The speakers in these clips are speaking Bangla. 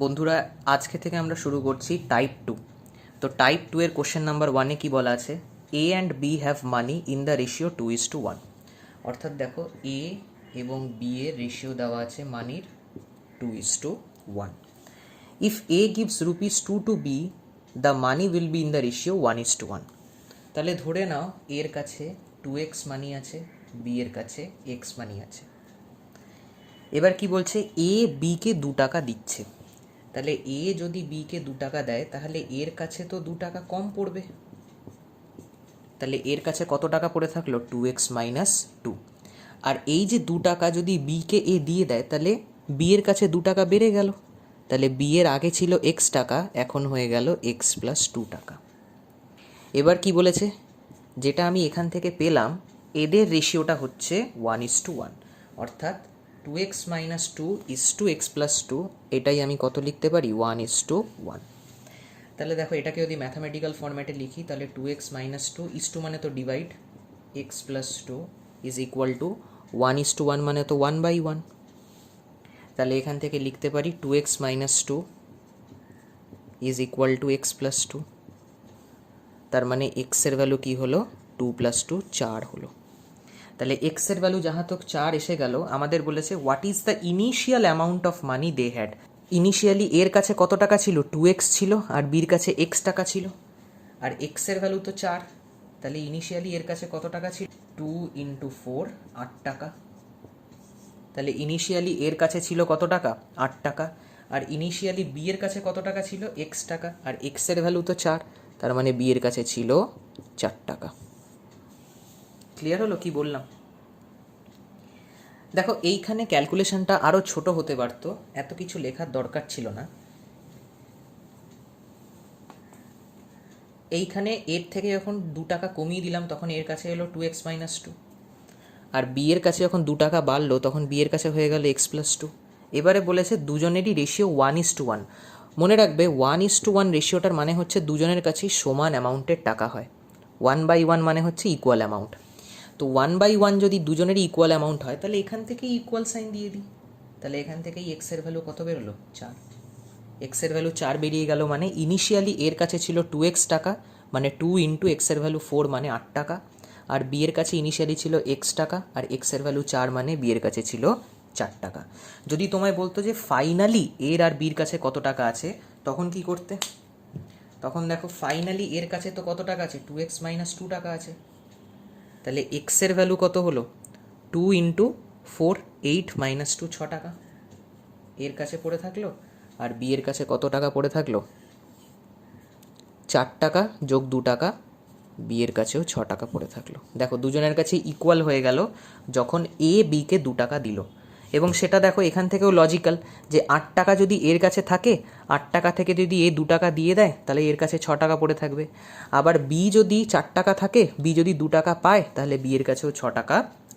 বন্ধুরা, আজকে থেকে আমরা শুরু করছি টাইপ 2। তো টাইপ 2 এর কোশ্চেন নাম্বার 1-এ কি বলা আছে? A and b have money in the ratio 2:1। অর্থাৎ দেখো, এ এবং বি এর রেশিও দেওয়া আছে মানির 2:1। If a gives rupees 2 to b, the money will be in the ratio 1:1। তাহলে ধরে নাও এর কাছে 2x মানি আছে, বি এর কাছে x মানি আছে। এবার কি বলছে? এ বিকে 2 টাকা দিচ্ছে। তাহলে এ যদি বিকে 2 টাকা দেয়, তাহলে এর কাছে তো 2 টাকা কম পড়বে। তাহলে এর কাছে কত টাকা পড়ে থাকলো? 2x - 2। আর এই যে 2 টাকা যদি বিকে এ দিয়ে দেয়, তাহলে বি এর কাছে 2 টাকা বেড়ে গেল। তাহলে বি এর আগে ছিল x টাকা, এখন হয়ে গেল x + 2 টাকা। এবার কি বলেছে? যেটা আমি এখান থেকে পেলাম, এদের রেশিওটা হচ্ছে 1:1। অর্থাৎ 2x - 2 = x + 2। এটাই আমি কত লিখতে পারি? 1:1। তাহলে দেখো, এটাকে যদি ম্যাথামেটিক্যাল ফরম্যাটে লিখি, তাহলে 2x - 2 = মানে তো ডিভাইড, x + 2 = 1:1 মানে তো 1/1। তাহলে এখান থেকে লিখতে পারি 2x - 2 = x + 2। তার মানে x এর ভ্যালু কি হলো? 2 + 2 4 হলো। তাহলে x এর ভ্যালু যাহা তক 4 এসে গেল। আমাদের বলেছে what is the initial amount of money they had. Initially এর কাছে কত টাকা ছিল? 2x ছিল, আর বির কাছে x টাকা ছিল, আর x এর ভ্যালু তো 4। তাহলে ইনিশিয়ালি এর কাছে কত টাকা ছিল? 2 × 4 8 টাকা। তাহলে ইনিশিয়ালি এর কাছে ছিল কত টাকা? 8 টাকা। আর ইনিশিয়ালি বি এর কাছে কত টাকা ছিল? x টাকা, আর x এর ভ্যালু তো 4। তার মানে বি এর কাছে ছিল 4 টাকা। ক্লিয়ার হলো কি বললাম? দেখো, এইখানে ক্যালকুলেশনটা আরও ছোট হতে পারতো, এত কিছু লেখার দরকার ছিল না। এইখানে এর থেকে যখন 2 টাকা কমিয়ে দিলাম, তখন এর কাছে এলো 2x - 2। আর বি এর কাছে যখন 2 টাকা বাড়লো, তখন বি এর কাছে হয়ে গেল x + 2। এবারে বলেছে দুজনেরই রেশিও 1:1। মনে রাখবে, 1:1 রেশিওটার মানে হচ্ছে দুজনের কাছেই সমান অ্যামাউন্টের টাকা হয়। 1/1 মানে হচ্ছে ইকুয়াল অ্যামাউন্ট। তো 1/1 যদি দুজনেরই ইকুয়াল অ্যামাউন্ট হয়, তাহলে এখান থেকেই ইকুয়াল সাইন দিয়ে দিই। তাহলে এখান থেকেই x এর ভ্যালু কত বেরোলো? 4। x এর ভ্যালু 4 বেরিয়ে গেল, মানে ইনিশিয়ালি এর কাছে ছিল 2x টাকা, মানে 2 × x এর ভ্যালু 4 মানে 8 টাকা। আর বি এর কাছে ইনিশিয়ালি ছিল x টাকা, আর x এর ভ্যালু 4 মানে বি এর কাছে ছিল 4 টাকা। যদি তোমায় বলতো যে ফাইনালি এর আর বির কাছে কত টাকা আছে, তখন কি করতে? তখন দেখো, ফাইনালি এর কাছে তো কত টাকা আছে? 2x - 2 টাকা আছে। তাহলে x এর ভ্যালু কত হলো? 2 × 4 8 - 2 6 টাকা এর কাছে পড়ে থাকলো। আর বি এর কাছে কত টাকা পড়ে থাকলো? 4 টাকা যোগ 2 টাকা, বি এর কাছেও 6 টাকা পড়ে থাকলো। দেখো, দুজনের কাছে ইকুয়াল হয়ে গেল যখন এ বিকে 2 টাকা দিল। এবং সেটা দেখো, এখান থেকেও লজিক্যাল যে 8 টাকা যদি এর কাছে থাকে, 8 টাকা থেকে যদি এ 2 টাকা দিয়ে দেয়, তাহলে এর কাছে 6 টাকা পড়ে থাকবে। আবার বি যদি 4 টাকা থাকে, বি যদি 2 টাকা পায়, তাহলে বি এর কাছেও 6 টাকা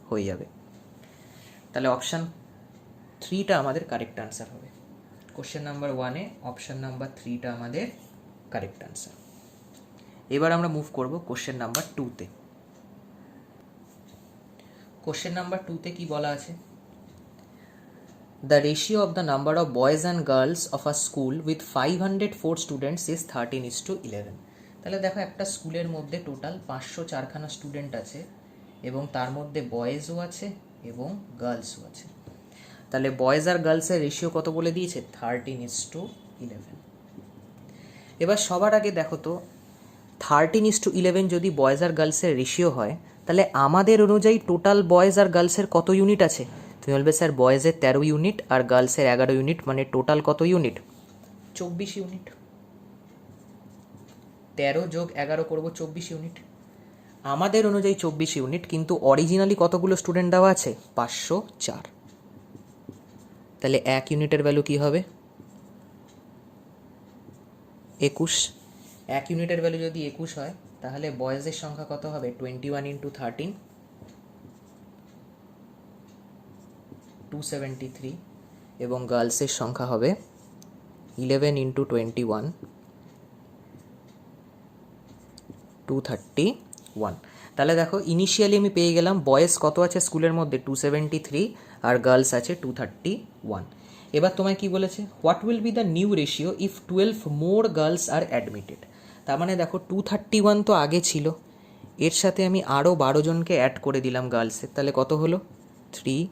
হয়ে যাবে। তাহলে অপশান 3টা আমাদের কারেক্ট আনসার হবে। কোশ্চেন নাম্বার 1-এ অপশান নাম্বার 3টা আমাদের কারেক্ট আনসার। এবার আমরা মুভ করব কোশ্চেন নাম্বার 2-তে। কোশ্চেন নাম্বার 2-তে কি বলা আছে? The ratio of the number of boys and girls of a school with 504 students is 13:11। তাহলে দেখো, একটা স্কুলের মধ্যে টোটাল 504খানা স্টুডেন্ট আছে, এবং তার মধ্যে বয়েজও আছে এবং গার্লসও আছে। তাহলে বয়েজ আর গার্লসের রেশিও কত বলে দিয়েছে? 13:11। এবার সবার আগে দেখো তো, 13:11 যদি বয়েজ আর গার্লসের রেশিও হয়, তাহলে আমাদের অনুযায়ী টোটাল বয়েজ আর গার্লসের কত ইউনিট আছে? তুমি বলবে, স্যার বয়েজের 13 ইউনিট আর গার্লসের 11 ইউনিট, মানে টোটাল কত ইউনিট? 24 ইউনিট। 13 যোগ 11 করবো, 24 ইউনিট। আমাদের অনুযায়ী 24 ইউনিট, কিন্তু অরিজিনালি কতগুলো স্টুডেন্ট দেওয়া আছে? 504। তাহলে 1 ইউনিটের ভ্যালু কী হবে? 21। 1 ইউনিটের ভ্যালু যদি 21 হয়, তাহলে বয়েজের সংখ্যা কত হবে? 21 × 13 273, এবং গার্লসের সংখ্যা হবে 11 × 21 231। তাহলে দেখো, ইনিশিয়ালি আমি পেয়ে গেলাম বয়েজ কত আছে স্কুলের মধ্যে? 273, আর গার্লস আছে 231। এবার তোমায় কি বলেছে, what will be the new ratio if 12 more girls are admitted. তার মানে দেখো 231 তো আগে ছিল, এর সাথে আমি আরও 12 জনকে অ্যাড করে দিলাম গার্লসের, তাহলে কত হলো 3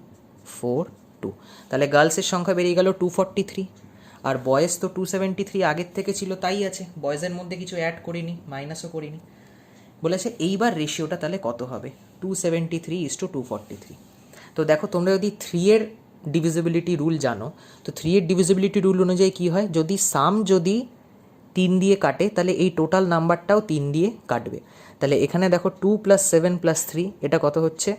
4 2, তাহলে গার্লসের সংখ্যা বেরিয়ে গেল 243, আর বয়েজ তো 273 আগের থেকে ছিল তাই আছে, বয়েজের মধ্যে কিছু অ্যাড করিনি, মাইনাসও করিনি। বলেছে এইবার রেশিওটা তাহলে কত হবে, 273:243। তো দেখো তোমরা যদি 3 এর ডিভিজিবিলিটি রুল জানো, তো 3 এর ডিভিজিবিলিটি রুল অনুযায়ী কী হয়, যদি সাম যদি 3 দিয়ে কাটে তাহলে এই টোটাল নাম্বারটাও 3 দিয়ে কাটবে। তাহলে এখানে দেখো 2 + 7 + 3 এটা কত হচ্ছে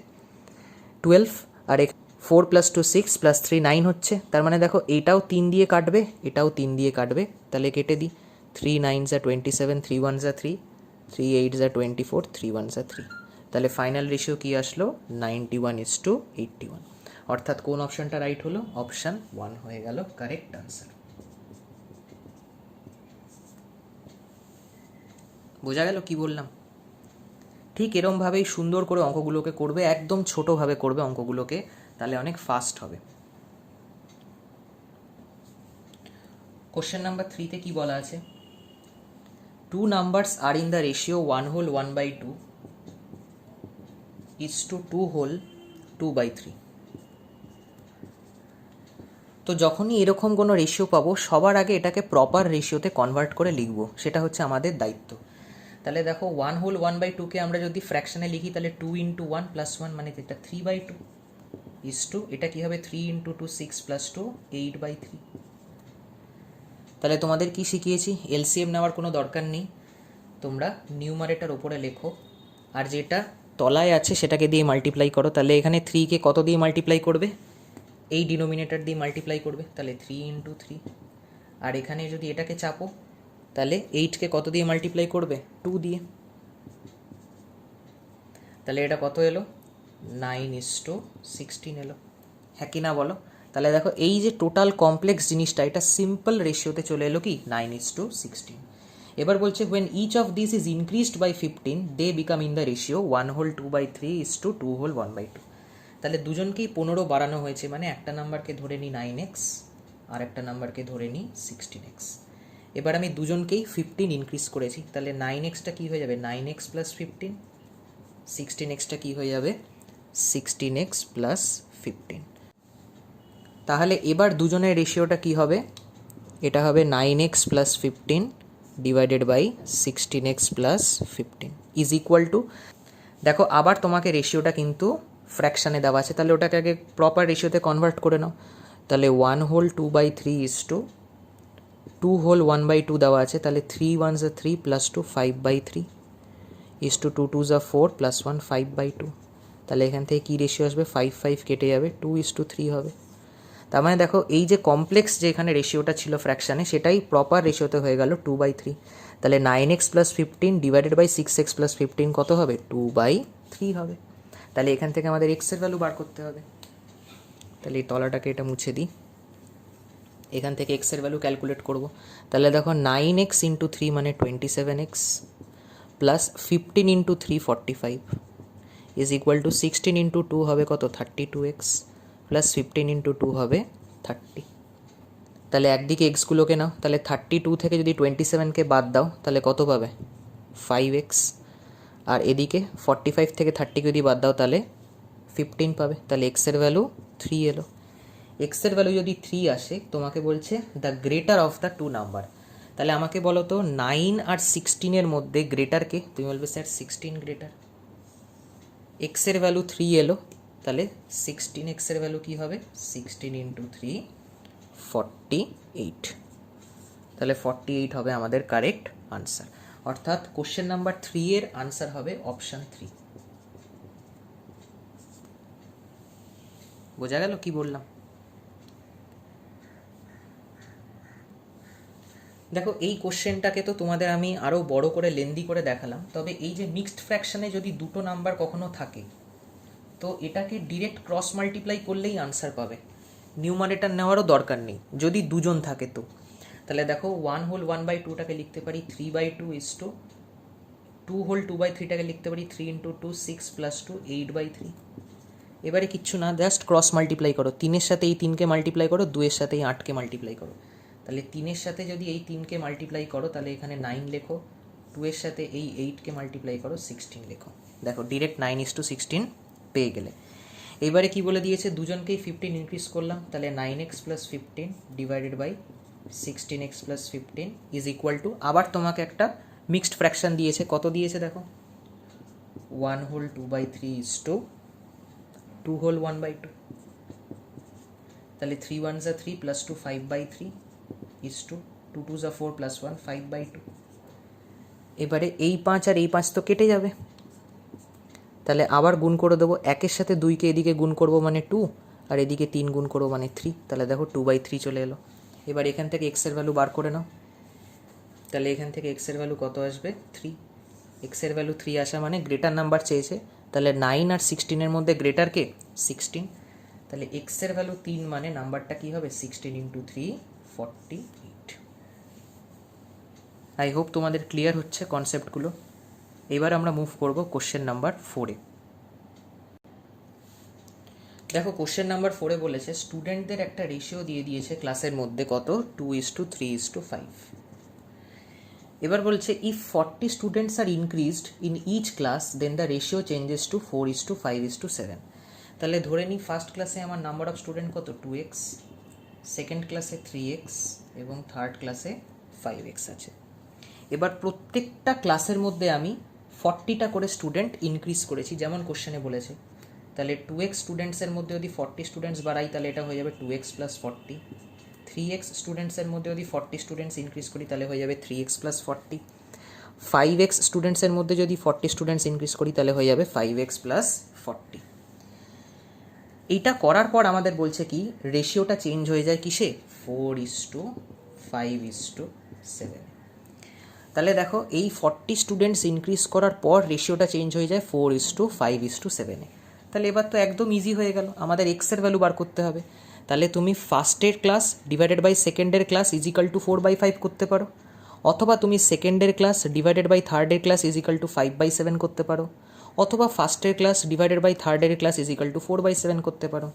12, আর 4 + 2 6 + 3 9 হচ্ছে। তার মানে দেখো এইটাও 3 দিয়ে কাটবে, এটাও 3 দিয়ে কাটবে, তাহলে কেটে দিই, 3 9 = 27, 3 1 = 3, 3 8 = 24, 3 1 = 3। তাহলে ফাইনাল রেশিও কি আসলো 91:81। অর্থাৎ কোন অপশনটা রাইট হলো, অপশান 1 হয়ে গেল কারেক্ট আনসার। বোঝা গেল কি বললাম? ঠিক এরমভাবেই সুন্দর করে অঙ্কগুলোকে করবে, একদম ছোটোভাবে করবে অঙ্কগুলোকে, তাহলে অনেক ফাস্ট হবে। কোশ্চেন নাম্বার 3-তে কি বলা আছে, 2 numbers are in the ratio 1 whole 1/2 is to 2 whole 2/3। তো যখনই এরকম কোনো রেশিও পাবো সবার আগে এটাকে প্রপার রেশিওতে কনভার্ট করে লিখবো, সেটা হচ্ছে আমাদের দায়িত্ব। তাহলে দেখো 1 whole 1/2কে আমরা যদি ফ্র্যাকশনে লিখি তাহলে 2 × 1 + 1 মানে এটা 3/2 is to, এটা কি হবে 3 × 2 6 + 2 8/3। তাহলে তোমাদের কি শিখিয়েছি, এলসিএম নেওয়ার কোনো দরকার নেই, তোমরা নিউমারেটার ওপরে লেখো, আর যেটা তলায় আছে সেটাকে দিয়ে মাল্টিপ্লাই করো। তাহলে এখানে 3কে কত দিয়ে মাল্টিপ্লাই করবে, এই ডিনোমিনেটর দিয়ে মাল্টিপ্লাই করবে, তাহলে 3 × 3। আর এখানে যদি এটাকে চাপো তাহলে 8কে কত দিয়ে মাল্টিপ্লাই করবে, 2 দিয়ে। তাহলে এটা কত এলো 9:16 এলো, হ্যাঁ কি না বলো? তাহলে দেখো এই যে টোটাল কমপ্লেক্স জিনিসটা এটা সিম্পল রেশিওতে চলে এলো কি 9:16। এবার বলছে when each of these is increased by 15 they become in the ratio 1 whole 2/3 is to 2 whole 1/2। তাহলে দুজনকেই 15 বাড়ানো হয়েছে, মানে একটা নাম্বারকে ধরে নিই 9x আর একটা নাম্বারকে ধরে নিই 16x। এবার আমি দুজনকেই 15 ইনক্রিজ করেছি, তাহলে 9xটা কী হয়ে যাবে 9x + 15, 16xটা কী হয়ে যাবে 16x + 15। তাহলে এবার দুজনের রেশিওটা কি হবে, এটা হবে 9x + 15 divided by 16x + 15 is equal to, দেখো আবার তোমাকে রেশিওটা কিন্তু ফ্র্যাকশানে দেওয়া আছে, তাহলে ওটাকে আগে প্রপার রেশিওতে কনভার্ট করে নাও। তাহলে 1 whole 2/3 is to 2 whole 1/2 দেওয়া আছে, তাহলে 3 1s are 3 + 2 5/3 is to 2 2s are 4 + 1 5/2। তাহলে এখান থেকে কী রেশিও আসবে 5 5 কেটে যাবে 2:3 হবে। তার মানে দেখো এই যে কমপ্লেক্স যে এখানে রেশিওটা ছিল ফ্র্যাকশানে সেটাই প্রপার রেশিওতে হয়ে গেল 2/3। তাহলে 9x + 15 ডিভাইডেড বাই 6x + 15 কত হবে 2/3 হবে। তাহলে এখান থেকে আমাদের এক্সের ভ্যালু বার করতে হবে। তাহলে এই তলাটাকে এটা মুছে দিই, এখান থেকে এক্সের ভ্যালু ক্যালকুলেট করব। তাহলে দেখো 9x × 3 মানে 27x plus 15 × 3 45 is equal two 16 × 2 হবে কত 32x প্লাস 15 × 2 হবে 30। তাহলে একদিকে এক্সগুলোকে নাও, তাহলে 32 থেকে যদি 27কে বাদ দাও তাহলে কত পাবে 5x, আর এদিকে 45 থেকে 30কে যদি বাদ দাও তাহলে 15 পাবে। তাহলে এক্সের ভ্যালু 3 এলো। এক্সের ভ্যালু যদি 3 আসে তোমাকে বলছে the greater of the 2 number. তাহলে আমাকে বলো তো 9 আর 16-এর মধ্যে গ্রেটারকে, তুমি বলবে স্যার 16 গ্রেটার। এক্সের ভ্যালু 3 এলো, তাহলে 16xএর ভ্যালু কী হবে 16 × 3 48। তাহলে 48 হবে আমাদের কারেক্ট আনসার। অর্থাৎ কোশ্চেন নাম্বার 3 এর আনসার হবে অপশান 3। বোঝা গেল কি বললাম? দেখো এই কোশ্চেনটাকে তো তোমাদের আমি আরও বড় করে লেন্দি করে দেখালাম, তবে এই যে মিক্সড ফ্র্যাকশানে যদি দুটো নাম্বার কখনো থাকে তো এটাকে ডিরেক্ট ক্রস মাল্টিপ্লাই করলেই আনসার পাবে, নিউমারেটার নেওয়ারও দরকার নেই যদি দুজন থাকে তো। তাহলে দেখো 1 whole 1/2টাকে লিখতে পারি 3/2 is to 2 whole 2/3টাকে লিখতে পারি 3 × 2 6 + 2 8/3 এবারে কিচ্ছু না, জাস্ট ক্রস মাল্টিপ্লাই করো, 3-এর সাথে এই 3কে মাল্টিপ্লাই করো, 2-এর সাথে এই 8কে মাল্টিপ্লাই করো। তাহলে 3-এর সাথে যদি এই 3কে মাল্টিপ্লাই করো তাহলে এখানে 9 লেখো, 2-এর সাথে এই 8কে মাল্টিপ্লাই করো, 16 লেখো। দেখো ডিরেক্ট 9:16 পেয়ে গেলে। এবারে কি বলে দিয়েছে, দুজনকেই 15 ইনক্রিজ করলাম, তাহলে 9x + 15 divided by 16x + 15 is equal to, আবার তোমাকে একটা মিক্সড ফ্র্যাকশন দিয়েছে, কত দিয়েছে দেখো, 1 হোল 2/3 ইজ টু 2 হোল 1/2। তাহলে 3 1s are 3 + 2 5/3 is two 2 2s are 4 + 1 5/2। এবারে এই 5 আর এই 5 তো কেটে যাবে, তাহলে আবার গুণ করে দেবো, 1-এর সাথে 2কে এদিকে গুণ করবো মানে 2, আর এদিকে 3 গুণ করবো মানে 3, তাহলে দেখো 2/3 চলে এলো। এবার এখান থেকে এক্সের ভ্যালু বার করে নাও, তাহলে এখান থেকে এক্সের ভ্যালু কত আসবে, 3। এক্সের ভ্যালু 3 আসা মানে গ্রেটার নাম্বার চেয়েছে, তাহলে 9 আর 16-এর মধ্যে গ্রেটার কে, 16। তাহলে এক্সের ভ্যালু 3 মানে নাম্বারটা কি হবে, 16 × 3 48। আই হোপ তোমাদের ক্লিয়ার হচ্ছে কনসেপ্টগুলো। এবার আমরা মুভ করব কোশ্চেন নাম্বার 4-এ। দেখো কোশ্চেন নাম্বার 4-এ বলেছে স্টুডেন্টদের একটা রেশিও দিয়ে দিয়েছে ক্লাসের মধ্যে, কত, 2:3:5। এবার বলছে if 40 students are increased in each class then the ratio changes to 4:5:7। তাহলে ধরে নিই ফার্স্ট ক্লাসে আমার নাম্বার অফ স্টুডেন্ট কত, 2x, সেকেন্ড ক্লাসে 3x এবং থার্ড ক্লাসে 5x আছে। এবার প্রত্যেকটা ক্লাসের মধ্যে আমি 40টা করে স্টুডেন্ট ইনক্রিজ করেছি, যেমন কোশ্চেনে বলেছে। তাহলে 2x স্টুডেন্টসের মধ্যে যদি 40 স্টুডেন্টস বাড়াই তাহলে এটা হয়ে যাবে 2x + 40। 3x স্টুডেন্টসের মধ্যে যদি 40 স্টুডেন্টস ইনক্রিজ করি তাহলে হয়ে যাবে 3x + 40। 5x স্টুডেন্টসের মধ্যে যদি 40 স্টুডেন্টস ইনক্রিজ করি তাহলে হয়ে যাবে 5x + 40। এইটা করার পর আমাদের বলছে কি, রেশিওটা চেঞ্জ হয়ে যায় কিসে, 4:5:7। তাহলে দেখো এই 40 স্টুডেন্টস ইনক্রিজ করার পর রেশিওটা চেঞ্জ হয়ে যায় 4:5:7। তাহলে এবার তো একদম ইজি হয়ে গেল, আমাদের এক্সের ভ্যালু বার করতে হবে। তাহলে তুমি ফার্স্টের ক্লাস ডিভাইডেড বাই সেকেন্ডের ক্লাস ইজ ইকাল টু 4/5 করতে পারো, অথবা তুমি সেকেন্ডের ক্লাস ডিভাইডেড বাই থার্ডের ক্লাস ইজ ইকাল টু 5/7 করতে পারো, অথবা ফার্স্টের ক্লাস ডিভাইডেড বাই থার্ডের ক্লাস ইজ ইকাল টু 4/7 করতে পারো।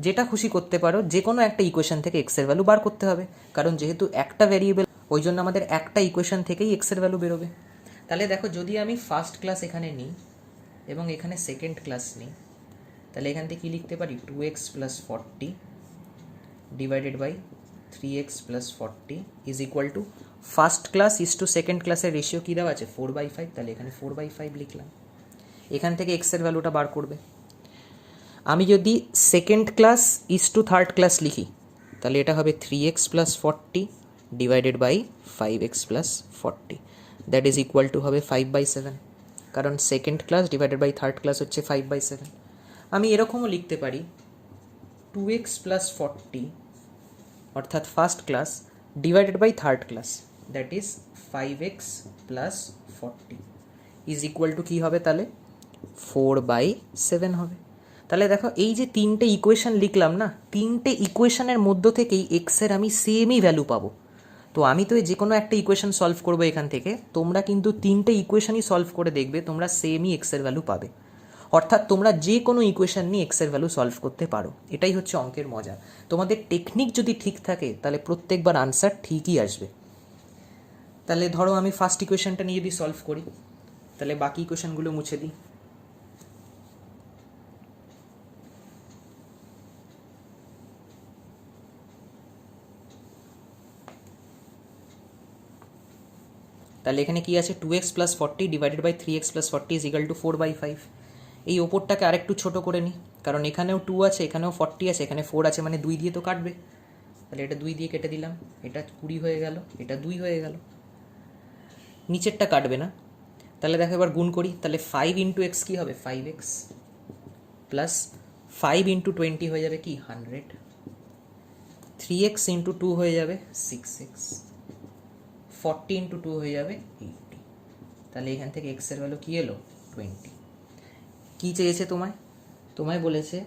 যেটা খুশি করতে পারো, যে কোনো একটা ইকুয়েশন থেকে এক্সের ভ্যালু বার করতে হবে, কারণ যেহেতু একটা ভ্যারিয়েবল ওই জন্য আমাদের একটা ইকুয়েশন থেকেই এক্সের ভ্যালু বেরোবে। তাহলে দেখো যদি আমি ফার্স্ট ক্লাস এখানে নিই এবং এখানে সেকেন্ড ক্লাস নিই, তাহলে এখান থেকে কী লিখতে পারি, 2x + 40 divided by 3x + 40 is equal to, first class is to second ক্লাসের রেশিও কী দেওয়া আছে, 4/5, তাহলে এখানে 4/5 লিখলাম। এখান থেকে এক্সের ভ্যালুটা বার করবে। আমি যদি second class is to third class লিখি তাহলে এটা হবে 3x + 40 divided by 5x + 40, that is equal to হবে 5/7, কারণ second class divided by third class হচ্ছে 5/7। আমি এরকমও লিখতে পারি 2x + 40 অর্থাৎ first class divided by third class, that is 5x + 40 is equal to কী হবে, তাহলে 4/7 হবে। তাহলে দেখো এই যে 3টে ইকুয়েশন লিখলাম না, 3টে ইকুয়েশনের মধ্য থেকেই এক্সের আমি সেমই ভ্যালু পাবো। তো আমি তো যে কোনো একটা ইকুয়েশন সলভ করবো এখান থেকে, তোমরা কিন্তু 3টে ইকুয়েশনই সলভ করে দেখবে তোমরা সেমই এক্সের ভ্যালু পাবে। অর্থাৎ তোমরা যে কোনো ইকুয়েশন নিয়ে এক্সের ভ্যালু সলভ করতে পারো, এটাই হচ্ছে অঙ্কের মজা। তোমাদের টেকনিক যদি ঠিক থাকে তাহলে প্রত্যেকবার আনসার ঠিকই আসবে। তাহলে ধরো আমি ফার্স্ট ইকুয়েশনটা নিয়ে যদি সলভ করি, তাহলে বাকি ইকুয়েশনগুলো মুছে দিই। তাহলে এখানে কি আছে, 2x + 40 divided by 3x + 40 is equal to 4/5। এই ওপরটাকে আরেকটু ছোট করে নিই, কারণ এখানেও 2 আছে, এখানেও 40 আছে, এখানে 4 আছে, মানে 2 দিয়ে তো কাটবে। তাহলে এটা 2 দিয়ে কেটে দিলাম, এটা 20 হয়ে গেল, এটা 2 হয়ে গেল, নিচেরটা কাটবে না। তাহলে দেখো এবার গুণ করি, তাহলে 5 × x কী হবে, 5x প্লাস 5 × 20 হয়ে যাবে কি 100, 3x × 2 হয়ে যাবে 6x, 40 × 2 হয়ে যাবে 80। তাহলে এখান থেকে এক্সের ভ্যালু কী এলো, 20। কী চেয়েছে তোমায় বলেছে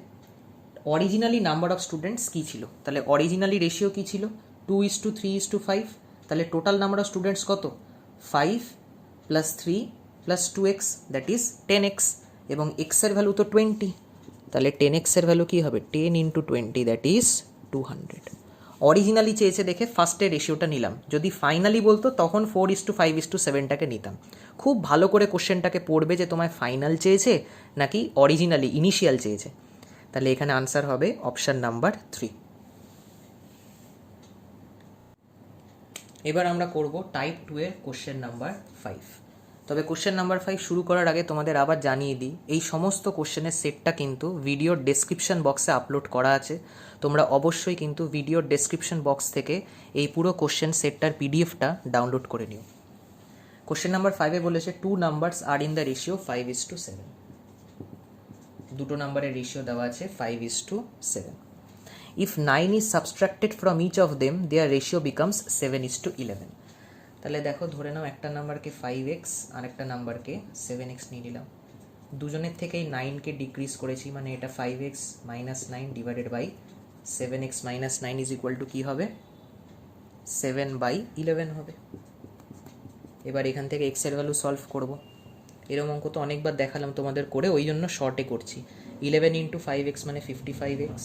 অরিজিনালি নাম্বার অফ স্টুডেন্টস কী ছিল, তাহলে অরিজিনালি রেশিও কী ছিল, 2:3:5। তাহলে টোটাল নাম্বার অফ স্টুডেন্টস কত, 5 + 3 + 2x, দ্যাট ইজ 10x, এবং এক্সের ভ্যালু তো 20, তাহলে 10x এর ভ্যালু কী হবে 10 ইন্টু 20 দ্যাট ইজ 200। অরিজিনালি চেয়েছে দেখে ফার্স্টের রেশিওটা নিলাম, যদি ফাইনালি বলতো তখন 4:5:7টাকে নিতাম। খুব ভালো করে কোশ্চেনটাকে পড়বে যে তোমায় ফাইনাল চেয়েছে নাকি অরিজিনালি ইনিশিয়াল চেয়েছে। তাহলে এখানে আনসার হবে অপশান নাম্বার 3। এবার আমরা করব টাইপ 2 এর কোশ্চেন নাম্বার 5। তবে কোশ্চেন নাম্বার 5 শুরু করার আগে তোমাদের আবার জানিয়ে দিই, এই সমস্ত কোশ্চেনের সেটটা কিন্তু ভিডিওর ডেসক্রিপশন বক্সে আপলোড করা আছে। তোমরা অবশ্যই কিন্তু ভিডিওর ডেসক্রিপশন বক্স থেকে এই পুরো কোশ্চেন সেটটার পিডিএফটা ডাউনলোড করে নিও। কোশ্চেন নাম্বার 5-এ বলেছে 2 numbers are in the ratio 5:7। দুটো নাম্বারের রেশিও দেওয়া আছে 5:7। If 9 is subtracted from each of them, their ratio becomes 7:11. তাহলে দেখো ধরে নাও একটা নাম্বারকে 5x আর একটা নাম্বারকে 7x নিয়ে নিলাম। দুজনের থেকেই 9কে ডিক্রিজ করেছি, মানে এটা 5x minus 9 divided by 7x minus 9 is equal to কী হবে 7/11 হবে। এবার এখান থেকে x এর ভ্যালু সলভ করব। এরকম অঙ্ক তো অনেকবার দেখালাম তোমাদের করে, ওই জন্য শর্টে করছি। 11 ইন্টু 5x মানে 55x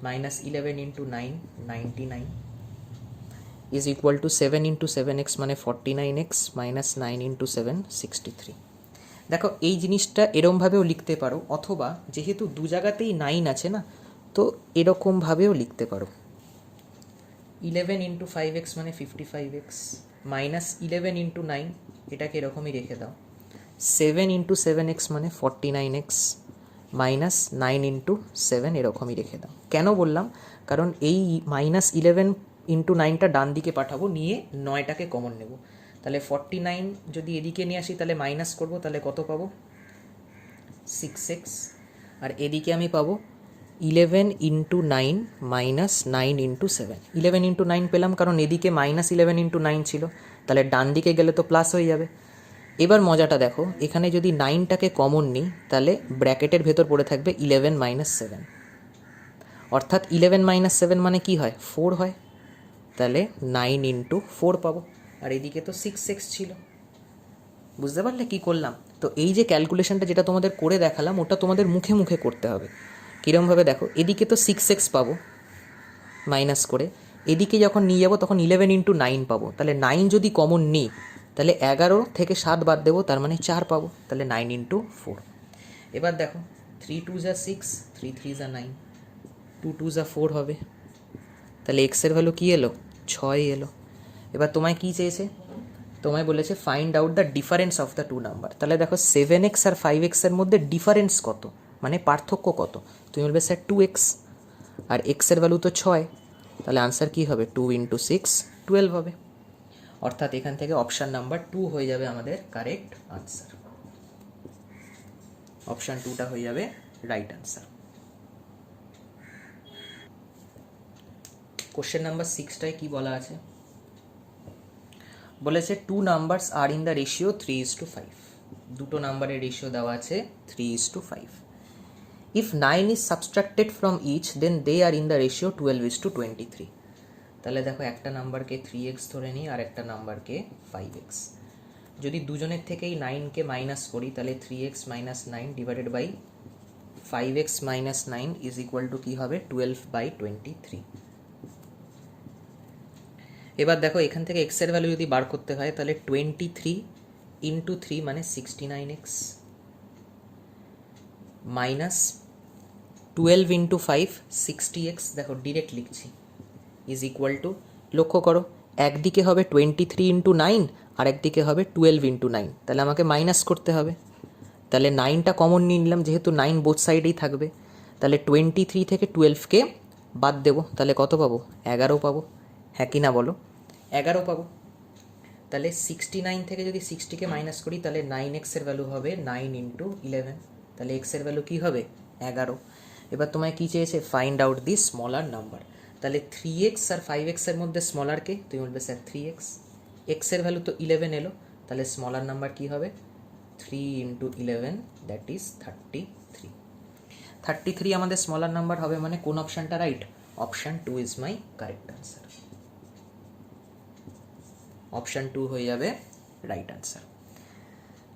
minus 11 into 9 99 is equal to 7 into 7x মানে 49x minus 9 into 7 63। দেখো এই জিনিসটা এরমভাবেও লিখতে পারো, অথবা যেহেতু দু জায়গাতেই 9 আছে না, তো এরকমভাবেও লিখতে পারো। 11 into 5x মানে 55x minus 11 into 9, এটাকে এরকমই রেখে দাও। 7 into 7x মানে 49x মাইনাস 9 ইন্টু 7 এরকমই রেখে দাও। কেন বললাম, কারণ এই মাইনাস 11 ইন্টু 9টা ডান দিকে পাঠাবো, নিয়ে 9টাকে কমন নেব। তাহলে 49 যদি এদিকে নিয়ে আসি তাহলে মাইনাস করব, তাহলে কত পাবো 6x। আর এদিকে আমি পাবো 11 ইন্টু 9 মাইনাস 9 ইন্টু 7। 11 ইন্টু 9 পেলাম কারণ এদিকে মাইনাস 11 ইন্টু 9 ছিল, তাহলে ডান দিকে গেলে তো প্লাস হয়ে যাবে। এবার মজাটা দেখো, এখানে যদি 9টাকে কমন নিই তাহলে ব্র্যাকেটের ভেতর পড়ে থাকবে 11 মাইনাস 7, অর্থাৎ 11 মাইনাস 7 মানে কি হয় 4 হয়। তাহলে 9 ইন্টু 4 পাবো, আর এদিকে তো 6x ছিল। বুঝতে পারলে কি করলাম? তো এই যে ক্যালকুলেশনটা যেটা তোমাদের করে দেখালাম, ওটা তোমাদের মুখে মুখে করতে হবে। কীরমভাবে দেখো, এদিকে তো 6x পাবো মাইনাস করে, এদিকে যখন নিয়ে যাবো তখন 11 ইন্টু 9 পাবো। তাহলে 9 যদি কমন নিই তাহলে 11 থেকে 7 বাদ দেবো, তার মানে 4 পাবো। তাহলে 9 ইন্টু 4। এবার দেখো 3 2 যা 6, 3 3 যা 9, 2 2 যা 4 হবে। তাহলে এক্সের ভ্যালু কী এলো 6 এলো। এবার তোমায় কী চেয়েছে, তোমায় বলেছে find out the difference of the two number. তাহলে দেখো 7x আর 5x এর মধ্যে ডিফারেন্স কত, মানে পার্থক্য কত। তুমি বলবে স্যার 2x, আর এক্সের ভ্যালু তো 6, তাহলে আনসার কী হবে 2 ইন্টু 6 12 হবে। অর্থাৎ এখান থেকে অপশান নাম্বার 2 হয়ে যাবে আমাদের কারেক্ট আনসার। অপশান 2টা হয়ে যাবে রাইট আনসার। কোশ্চেন নাম্বার 6টায় কী বলা আছে, বলেছে 2 numbers are in the ratio 3:5। দুটো নাম্বারের রেশিও দেওয়া আছে 3:5। If 9 is subtracted from each then they are in the ratio 12:23। তাহলে দেখো একটা নাম্বারকে 3x ধরে নিই আর একটা নাম্বারকে 5x। যদি দুজনের থেকেই 9কে মাইনাস করি তাহলে 3x minus 9 divided by 5x minus 9 is equal to কী হবে 12/23। এবার দেখো এখান থেকে x এর ভ্যালু যদি বার করতে হয় তাহলে 23 ইন্টু 3 মানে 69x মাইনাস 12 ইন্টু 5 60x, দেখো ডিরেক্ট লিখছি, ইজ ইকুয়াল টু, লক্ষ্য করো একদিকে হবে 23 ইন্টু 9 আর একদিকে হবে 12 ইন্টু 9, তাহলে আমাকে মাইনাস করতে হবে। তাহলে 9টা কমন নিয়ে নিলাম, যেহেতু 9 বোথ সাইডেই থাকবে। তাহলে 23 থেকে 12কে বাদ দেবো, তাহলে কত পাবো 11 পাবো। হ্যাঁ কি না বলো, 11 পাবো। তাহলে 69 থেকে যদি 60কে মাইনাস করি তাহলে 9x এর ভ্যালু হবে 9 ইন্টু 11, তাহলে x এর ভ্যালু কী হবে 11। এবার তোমায় কী চেয়েছে, find out the smaller number. তাহলে 3x আর 5x এর মধ্যে স্মলারকে, তুমি বলবে স্যার 3x, x এর ভ্যালু তো 11 এলো, তাহলে স্মলার নাম্বার কী হবে 3 ইন্টু 11 দ্যাট ইজ 33। 33 আমাদের স্মলার নাম্বার হবে, মানে কোন অপশানটা right, option 2 is my correct answer. Option 2 হয়ে যাবে রাইট আনসার।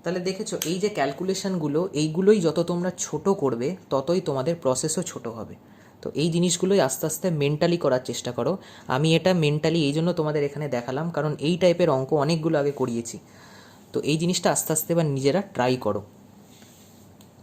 তাহলে দেখেছো এই যে ক্যালকুলেশনগুলো, এইগুলোই যত তোমরা ছোট করবে ততই তোমাদের প্রসেসও ছোট হবে। তো এই জিনিসগুলোই আস্তে আস্তে মেন্টালি করার চেষ্টা করো। আমি এটা মেন্টালি এই জন্য তোমাদের এখানে দেখালাম, কারণ এই টাইপের অঙ্ক অনেকগুলো আগে করিয়েছি। তো এই জিনিসটা আস্তে আস্তে এবার নিজেরা ট্রাই করো।